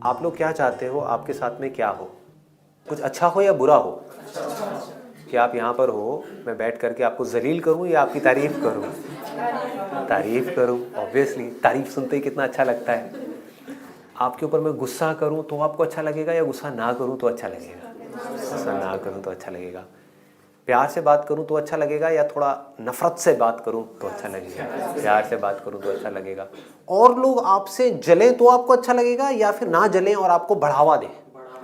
आप लोग क्या चाहते हो आपके साथ में क्या हो? कुछ अच्छा हो या बुरा हो? कि आप यहाँ पर हो, मैं बैठ करके आपको जलील करूँ या आपकी तारीफ करूँ? तारीफ करूँ, ऑब्वियसली तारीफ सुनते ही कितना अच्छा लगता है। आपके ऊपर मैं गुस्सा करूँ तो आपको अच्छा लगेगा या गुस्सा ना करूँ तो अच्छा लगेगा? गुस्सा ना करूँ तो अच्छा लगेगा। प्यार से बात करूँ तो अच्छा लगेगा या थोड़ा नफरत से बात करूँ तो अच्छा लगेगा? प्यार से बात करूँ तो अच्छा लगेगा। और लोग आपसे जलें तो आपको अच्छा लगेगा या फिर ना जलें और आपको बढ़ावा दें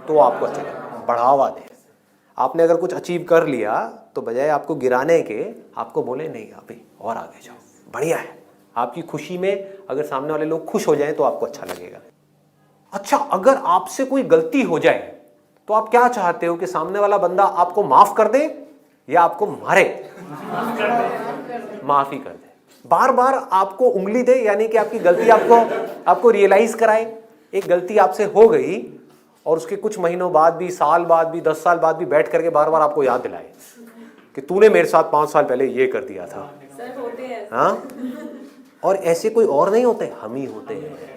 तो आपको अच्छा लगेगा? बढ़ावा दें। आपने अगर कुछ अचीव कर लिया तो बजाय आपको गिराने के आपको बोले नहीं अभी और आगे जाओ, बढ़िया है। आपकी खुशी में अगर सामने वाले लोग खुश हो जाएं तो आपको अच्छा लगेगा। अच्छा, अगर आपसे कोई गलती हो जाए तो आप क्या चाहते हो कि सामने वाला बंदा आपको माफ कर दे या आपको मारे? माफ ही कर दे। बार बार आपको उंगली दे, यानी कि आपकी गलती आपको रियलाइज कराए। एक गलती आपसे हो गई और उसके कुछ महीनों बाद भी, साल बाद भी, 10 साल बाद भी बैठ करके बार बार आपको याद दिलाए कि तूने मेरे साथ 5 साल पहले ये कर दिया था। सर होते हैं। हाँ, और ऐसे कोई और नहीं होते, हम ही होते हैं।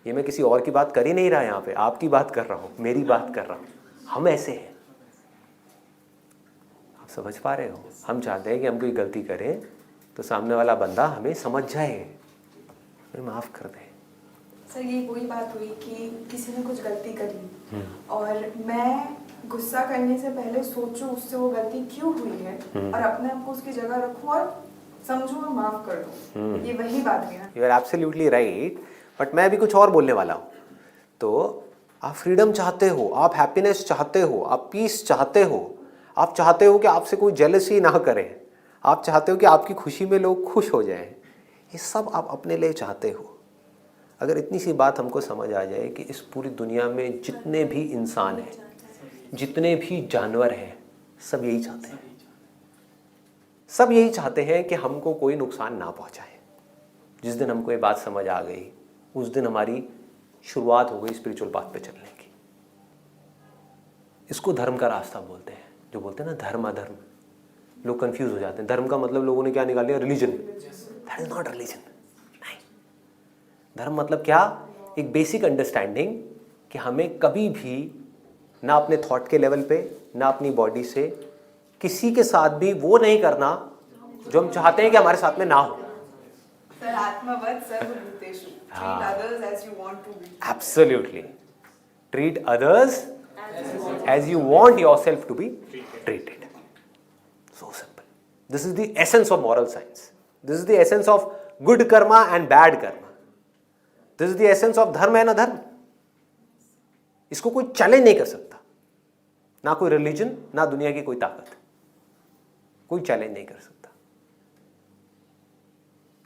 ये मैं किसी और की बात कर ही नहीं रहा, यहाँ पे आपकी बात कर रहा हूँ, मेरी बात कर रहा हूँ। हम ऐसे हैं। आप समझ पा रहे हो? हम चाहते हैं कि हम कोई गलती करें तो सामने वाला बंदा हमें समझ जाए, हमें माफ कर दे। सर ये वही बात हुई कि किसी ने कुछ गलती करी और मैं गुस्सा करने से पहले सोचूं उससे वो गलती क्यों हुई है और अपने आप को उसकी जगह रखूं और समझूं और माफ कर दूं। ये वही बात है ना। You are absolutely right, but मैं भी कुछ और बोलने वाला हूँ। तो आप फ्रीडम चाहते हो, आप हैप्पीनेस चाहते हो, आप पीस चाहते हो, आप चाहते हो कि आपसे कोई जेलसी ना करे, आप चाहते हो कि आपकी खुशी में लोग खुश हो जाएं। ये सब आप अपने लिए चाहते हो। अगर इतनी सी बात हमको समझ आ जाए कि इस पूरी दुनिया में जितने भी इंसान हैं, जितने भी जानवर हैं, सब यही चाहते हैं। सब यही चाहते हैं कि हमको कोई नुकसान ना पहुंचाए। जिस दिन हमको ये बात समझ आ गई उस दिन हमारी शुरुआत हो गई स्पिरिचुअल पाथ पे चलने की। इसको धर्म का रास्ता बोलते हैं। जो बोलते हैं ना धर्म अधर्म, लोग कंफ्यूज हो जाते हैं। धर्म का मतलब लोगों ने क्या निकाल लिया? Religion. That is not religion. नहीं, धर्म मतलब क्या? एक बेसिक अंडरस्टैंडिंग कि हमें कभी भी ना अपने थॉट के लेवल पे, ना अपनी बॉडी से किसी के साथ भी वो नहीं करना जो हम चाहते हैं कि हमारे साथ में ना हो। सर आत्मवत् सर्वभूतेषु, treat others as you want to be. Absolutely. Treat others as you want yourself to be treated. So simple. This is the essence of moral science. This is the essence of good karma and bad karma. This is the essence of dharma and adharma. इसको कोई challenge नहीं कर सकता, ना कोई religion, ना दुनिया की कोई ताकत। कोई चैलेंज नहीं कर सकता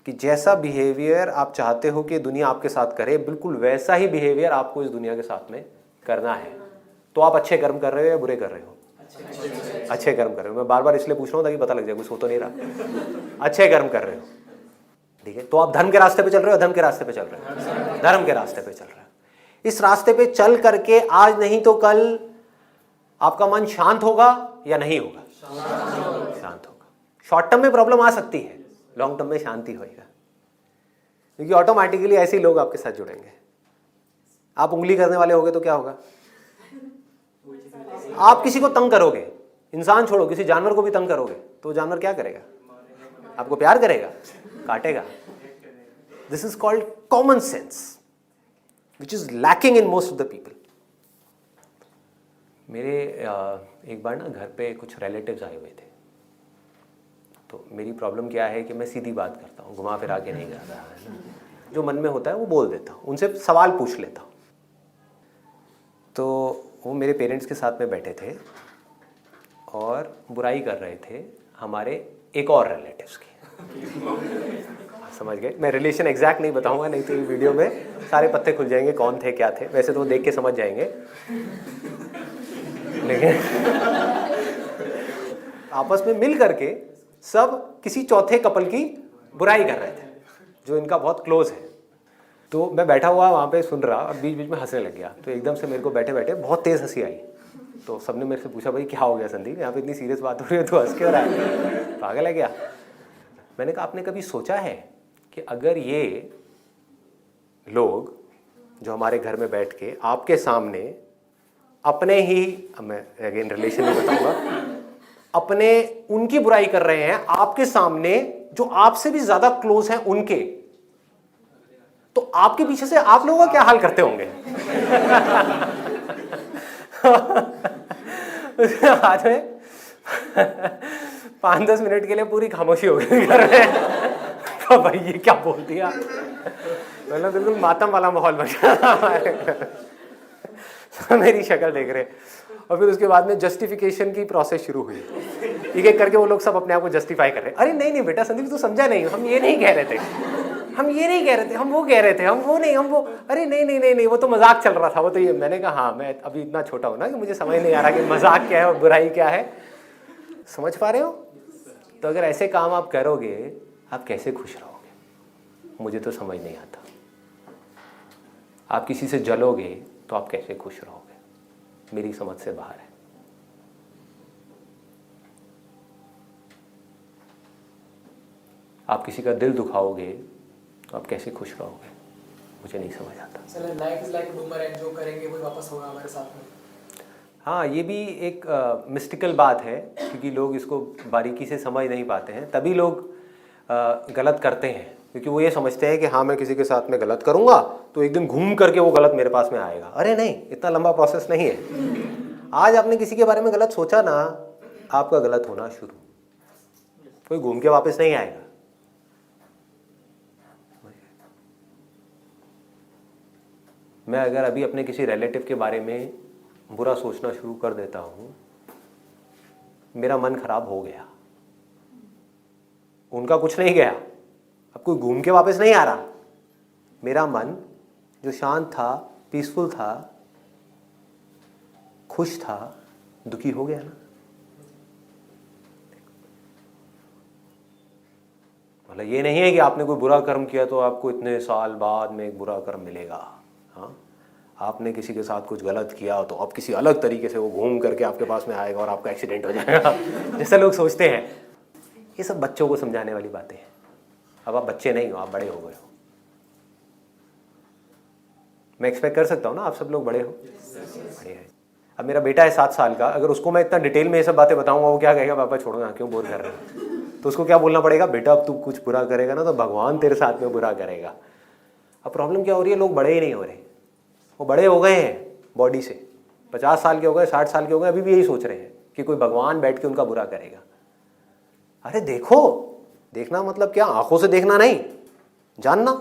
कि जैसा बिहेवियर आप चाहते हो कि दुनिया आपके साथ करे, बिल्कुल वैसा ही बिहेवियर आपको इस दुनिया के साथ में करना है। तो आप अच्छे कर्म कर रहे हो या बुरे कर रहे हो? अच्छे कर्म कर रहे हो। मैं बार बार इसलिए पूछ रहा हूँ ताकि पता लग जाए, कुछ हो तो नहीं रहा। अच्छे कर्म कर रहे हो, ठीक है। तो आप धर्म के रास्ते पे चल रहे हो, धर्म के रास्ते पे चल रहे हो, धर्म के रास्ते पे चल रहे हो। इस रास्ते पे चल करके आज नहीं तो कल आपका मन शांत होगा या नहीं होगा? शांत होगा। शॉर्ट टर्म में प्रॉब्लम आ सकती है, लॉन्ग टर्म में शांति होएगा, क्योंकि ऑटोमेटिकली ऐसे ही लोग आपके साथ जुड़ेंगे। आप उंगली करने वाले होगे तो क्या होगा? आप किसी को तंग करोगे, इंसान छोड़ो किसी जानवर को भी तंग करोगे तो जानवर क्या करेगा? आपको प्यार करेगा? काटेगा। This is called common sense which is lacking in most of the people. मेरे एक बार ना घर पे कुछ रिलेटिव्स आए हुए थे। तो मेरी प्रॉब्लम क्या है कि मैं सीधी बात करता हूँ, घुमा फिरा के नहीं करता है ना। जो मन में होता है वो बोल देता हूँ, उनसे सवाल पूछ लेता हूँ। तो वो मेरे पेरेंट्स के साथ में बैठे थे और बुराई कर रहे थे हमारे एक और रिलेटिव्स की। समझ गए? मैं रिलेशन एग्जैक्ट नहीं बताऊंगा, नहीं तो ये वीडियो में सारे पत्ते खुल जाएंगे कौन थे क्या थे। वैसे तो वो देख के समझ जाएंगे, लेकिन आपस में मिल करके सब किसी चौथे कपल की बुराई कर रहे थे जो इनका बहुत क्लोज है। तो मैं बैठा हुआ वहाँ पे सुन रहा और बीच बीच में हंसने लग गया। तो एकदम से मेरे को बैठे बैठे बहुत तेज़ हंसी आई। तो सबने मेरे से पूछा भाई क्या हो गया संदीप, यहाँ पे इतनी सीरियस बात हो रही है तो हंस क्यों रहा है, पागल है क्या? मैंने कहा आपने कभी सोचा है कि अगर ये लोग जो हमारे घर में बैठ के आपके सामने अपने ही, मैं अगेन रिलेशन में बताऊंगा, अपने उनकी बुराई कर रहे हैं आपके सामने जो आपसे भी ज्यादा क्लोज हैं उनके, तो आपके पीछे से आप लोगों का क्या हाल करते होंगे? आज में 5-10 मिनट के लिए पूरी खामोशी हो गई घर में। तो भाई ये क्या बोल दिया, मतलब बिल्कुल मातम वाला माहौल बन गया। मेरी शक्ल देख रहे, और फिर उसके बाद में जस्टिफिकेशन की प्रोसेस शुरू हुई। एक एक करके वो लोग सब अपने आप को जस्टिफाई कर रहे, अरे नहीं नहीं बेटा संदीप तू समझा नहीं, हम ये नहीं कह रहे थे, हम ये नहीं कह रहे थे, हम वो कह रहे थे, हम वो नहीं, हम वो, अरे नहीं नहीं नहीं नहीं वो तो मजाक चल रहा था, वो तो ये। मैंने कहा हाँ, मैं अभी इतना छोटा हूँ ना कि मुझे समझ नहीं आ रहा कि मजाक क्या है और बुराई क्या है। समझ पा रहे हो? तो अगर ऐसे काम आप करोगे आप कैसे खुश रहोगे, मुझे तो समझ नहीं आता। आप किसी से जलोगे तो आप कैसे खुश रहोगे, मेरी समझ से बाहर है। आप किसी का दिल दुखाओगे तो आप कैसे खुश रहोगे, मुझे नहीं समझ आता। Sir life is like boomerang, जो करेंगे वो वापस होगा हमारे साथ में। हाँ, ये भी एक मिस्टिकल बात है, क्योंकि लोग इसको बारीकी से समझ नहीं पाते हैं, तभी लोग गलत करते हैं, क्योंकि वो ये समझते हैं कि हाँ मैं किसी के साथ में गलत करूँगा तो एक दिन घूम करके वो गलत मेरे पास में आएगा। अरे नहीं, इतना लंबा प्रोसेस नहीं है। आज आपने किसी के बारे में गलत सोचा ना, आपका गलत होना शुरू, कोई घूम के वापस नहीं आएगा। मैं अगर अभी अपने किसी रिलेटिव के बारे में बुरा सोचना शुरू कर देता हूँ, मेरा मन खराब हो गया, उनका कुछ नहीं गया, अब कोई घूम के वापस नहीं आ रहा। मेरा मन जो शांत था, पीसफुल था, खुश था, दुखी हो गया ना। मतलब ये नहीं है कि आपने कोई बुरा कर्म किया तो आपको इतने साल बाद में एक बुरा कर्म मिलेगा। हाँ, आपने किसी के साथ कुछ गलत किया तो अब किसी अलग तरीके से वो घूम करके आपके पास में आएगा और आपका एक्सीडेंट हो जाएगा, जैसे लोग सोचते हैं। ये सब बच्चों को समझाने वाली बातें हैं। अब आप बच्चे नहीं हो, आप बड़े हो गए हो। मैं एक्सपेक्ट कर सकता हूँ ना, आप सब लोग बड़े हो, बड़े हैं। अब मेरा बेटा है 7 साल का, अगर उसको मैं इतना डिटेल में ये सब बातें बताऊंगा, वो क्या कहेगा, पापा छोड़ो ना, क्यों बोर कर रहे हो। तो उसको क्या बोलना पड़ेगा, बेटा अब तू कुछ बुरा करेगा ना तो भगवान तेरे साथ में बुरा करेगा। अब प्रॉब्लम क्या हो रही है, लोग बड़े ही नहीं हो रहे। वो बड़े हो गए हैं बॉडी से, 50 साल के हो गए, 60 साल के हो गए, अभी भी यही सोच रहे हैं कि कोई भगवान बैठ के उनका बुरा करेगा। अरे देखो, देखना मतलब क्या, आंखों से देखना नहीं, जानना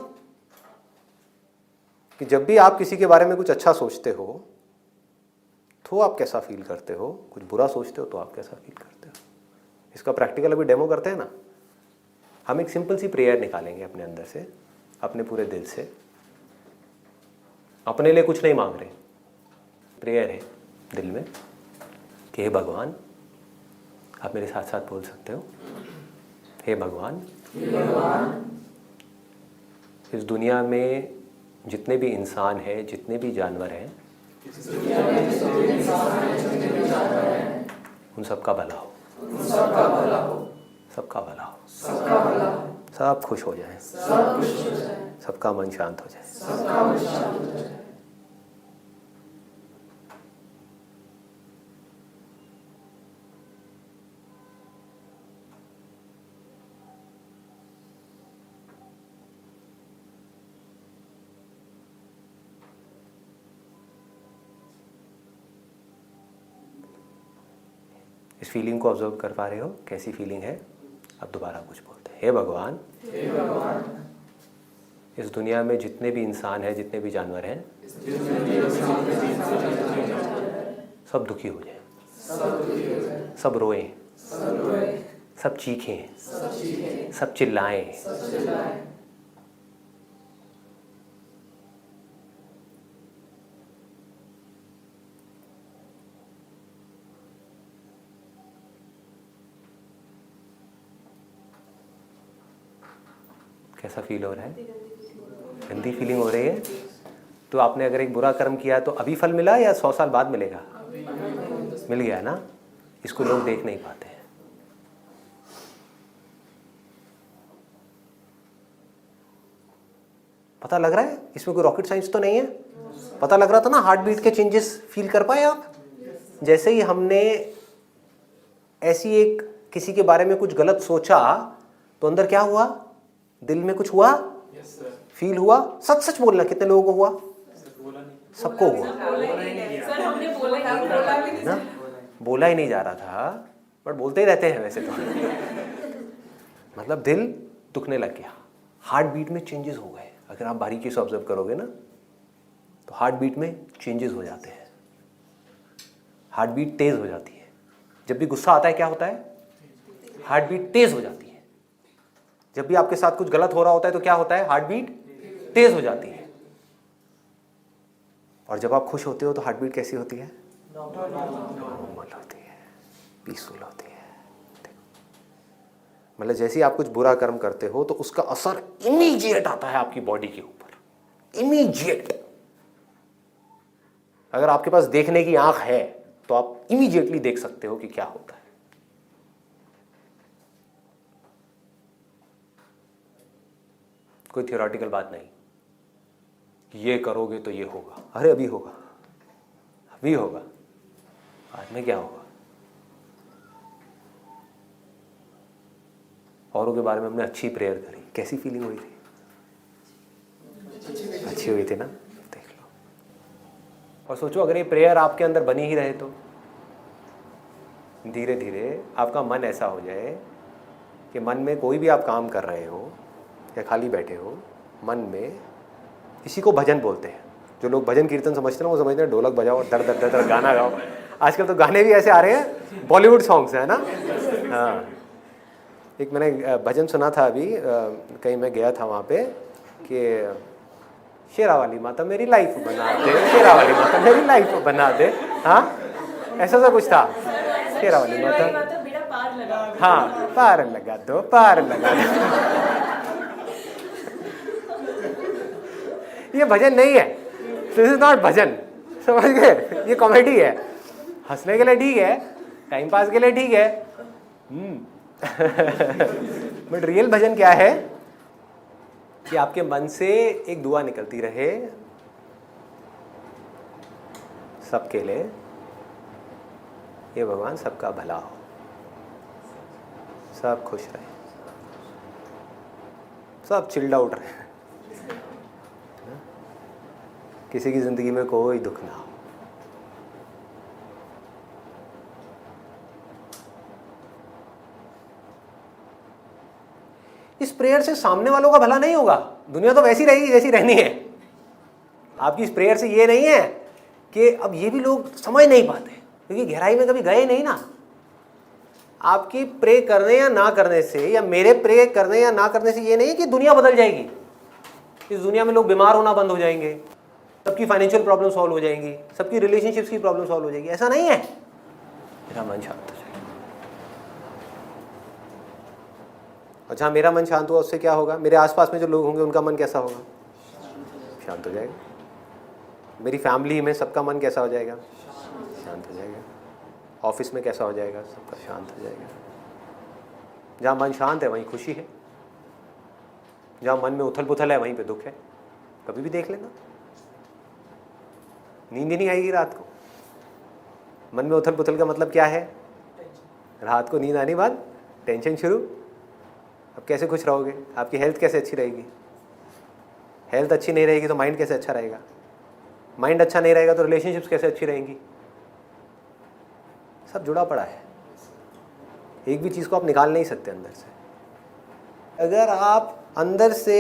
कि जब भी आप किसी के बारे में कुछ अच्छा सोचते हो तो आप कैसा फील करते हो, कुछ बुरा सोचते हो तो आप कैसा फील करते हो। इसका प्रैक्टिकल अभी डेमो करते हैं ना। हम एक सिंपल सी प्रेयर निकालेंगे अपने अंदर से, अपने पूरे दिल से। अपने लिए कुछ नहीं मांग रहे, प्रेयर है दिल में कि हे भगवान, आप मेरे साथ साथ बोल सकते हो, हे भगवान, इस दुनिया में जितने भी इंसान हैं, जितने भी जानवर हैं, उन सबका भला हो, सबका भला हो, सब खुश हो जाए, सबका मन शांत हो जाए। इस फीलिंग को ऑब्जर्व कर पा रहे हो, कैसी फीलिंग है। अब दोबारा कुछ बोलते हैं, हे भगवान, इस दुनिया में जितने भी इंसान हैं, जितने भी जानवर हैं, सब दुखी हो जाए, सब रोएं, सब चीखें, सब चिल्लाएं, कैसा फील हो रहा है? गंदी फीलिंग हो रही है। तो आपने अगर एक बुरा कर्म किया तो अभी फल मिला या 100 साल बाद मिलेगा? मिल गया ना। इसको लोग देख नहीं पाते हैं। पता लग रहा है? इसमें कोई रॉकेट साइंस तो नहीं है। पता लग रहा था ना, हार्ट बीट के चेंजेस फील कर पाए आप? जैसे ही हमने ऐसी एक किसी के बारे में कुछ गलत सोचा तो अंदर क्या हुआ? दिल में कुछ हुआ, फील हुआ। सच सच बोलना, कितने लोगों को हुआ? सबको हुआ ना? बोला ही नहीं जा रहा था, बट बोलते ही रहते हैं वैसे तो। मतलब दिल दुखने लग गया, हार्ट बीट में चेंजेस हो गए। अगर आप बारीकी से ऑब्जर्व करोगे ना तो हार्ट बीट में चेंजेस हो जाते हैं, हार्ट बीट तेज हो जाती है। जब भी गुस्सा आता है क्या होता है? हार्ट बीट तेज हो जाती है। जब भी आपके साथ कुछ गलत हो रहा होता है तो क्या होता है? हार्ट बीट तेज हो जाती है। और जब आप खुश होते हो तो हार्ट बीट कैसी होती है? नॉर्मल होती है, पीसफुल होती है। मतलब जैसे ही आप कुछ बुरा कर्म करते हो तो उसका असर इमीडिएट आता है आपकी बॉडी के ऊपर, इमीडिएट। अगर आपके पास देखने की आंख है तो आप इमीडिएटली देख सकते हो कि क्या होता है। कोई थियोरेटिकल बात नहीं, ये करोगे तो ये होगा। अरे अभी होगा, अभी होगा, बाद में क्या होगा? औरों के बारे में हमने अच्छी प्रेयर करी, कैसी फीलिंग हुई थी? अच्छी हुई थी ना? देख लो। और सोचो अगर ये प्रेयर आपके अंदर बनी ही रहे तो धीरे धीरे आपका मन ऐसा हो जाए कि मन में कोई भी आप काम कर रहे हो या खाली बैठे हो, मन में किसी को भजन बोलते हैं। जो लोग भजन कीर्तन समझते हैं वो समझते हैं ढोलक बजाओ, दर दर दर दर गाना गाओ। आजकल तो गाने भी ऐसे आ रहे हैं, बॉलीवुड सॉन्ग्स है ना। हाँ, एक मैंने भजन सुना था अभी, कहीं मैं गया था वहाँ पे कि शेरा वाली माता मेरी लाइफ बना दे, शेरा वाली माता मेरी लाइफ बना दे। हाँ, ऐसा सा कुछ था, शेरा वाली माता, हाँ पार लगा दो, पार लगा दो। ये भजन नहीं है, दिस इज नॉट भजन, समझ गए? ये कॉमेडी है, हंसने के लिए ठीक है, टाइम पास के लिए ठीक है। बट रियल भजन क्या है? कि आपके मन से एक दुआ निकलती रहे सबके लिए, ये भगवान सबका भला हो, सब खुश रहे, सब चिल्ड आउट रहे, किसी की जिंदगी में कोई दुख ना हो। इस प्रेयर से सामने वालों का भला नहीं होगा, दुनिया तो वैसी रहेगी जैसी रहनी है। आपकी इस प्रेयर से ये नहीं है कि अब ये भी लोग समझ नहीं पाते क्योंकि गहराई में कभी गए नहीं ना। आपकी प्रे करने या ना करने से, या मेरे प्रे करने या ना करने से ये नहीं है कि दुनिया बदल जाएगी। इस दुनिया में लोग बीमार होना बंद हो जाएंगे, सबकी फाइनेंशियल प्रॉब्लम सॉल्व हो जाएंगी, सबकी रिलेशनशिप्स की प्रॉब्लम सॉल्व हो जाएगी, ऐसा नहीं है। मेरा मन शांत हो जाएगा। और जहाँ मेरा मन शांत हुआ उससे क्या होगा? मेरे आसपास में जो लोग होंगे उनका मन कैसा होगा? शांत हो जाएगा। मेरी फैमिली में सबका मन कैसा हो जाएगा? शांत हो जाएगा। ऑफिस में कैसा हो जाएगा? सबका शांत हो जाएगा। जहाँ मन शांत है वहीं खुशी है, जहाँ मन में उथल पुथल है वहीं पे दुख है। कभी भी देख लेना, नींद ही नहीं आएगी रात को। मन में उथल पुथल का मतलब क्या है? रात को नींद आने बाद टेंशन शुरू। अब कैसे खुश रहोगे? आपकी हेल्थ कैसे अच्छी रहेगी? हेल्थ अच्छी नहीं रहेगी तो माइंड कैसे अच्छा रहेगा? माइंड अच्छा नहीं रहेगा तो रिलेशनशिप्स कैसे अच्छी रहेंगी? सब जुड़ा पड़ा है, एक भी चीज़ को आप निकाल नहीं सकते अंदर से। अगर आप अंदर से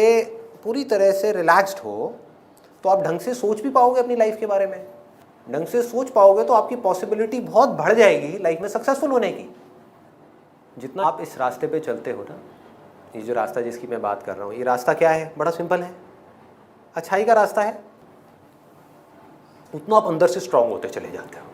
पूरी तरह से रिलैक्स्ड हो तो आप ढंग से सोच भी पाओगे अपनी लाइफ के बारे में। ढंग से सोच पाओगे तो आपकी पॉसिबिलिटी बहुत बढ़ जाएगी लाइफ में सक्सेसफुल होने की। जितना आप इस रास्ते पे चलते हो ना, ये जो रास्ता जिसकी मैं बात कर रहा हूँ, ये रास्ता क्या है? बड़ा सिंपल है, अच्छाई का रास्ता है। उतना आप अंदर से स्ट्रांग होते चले जाते हो।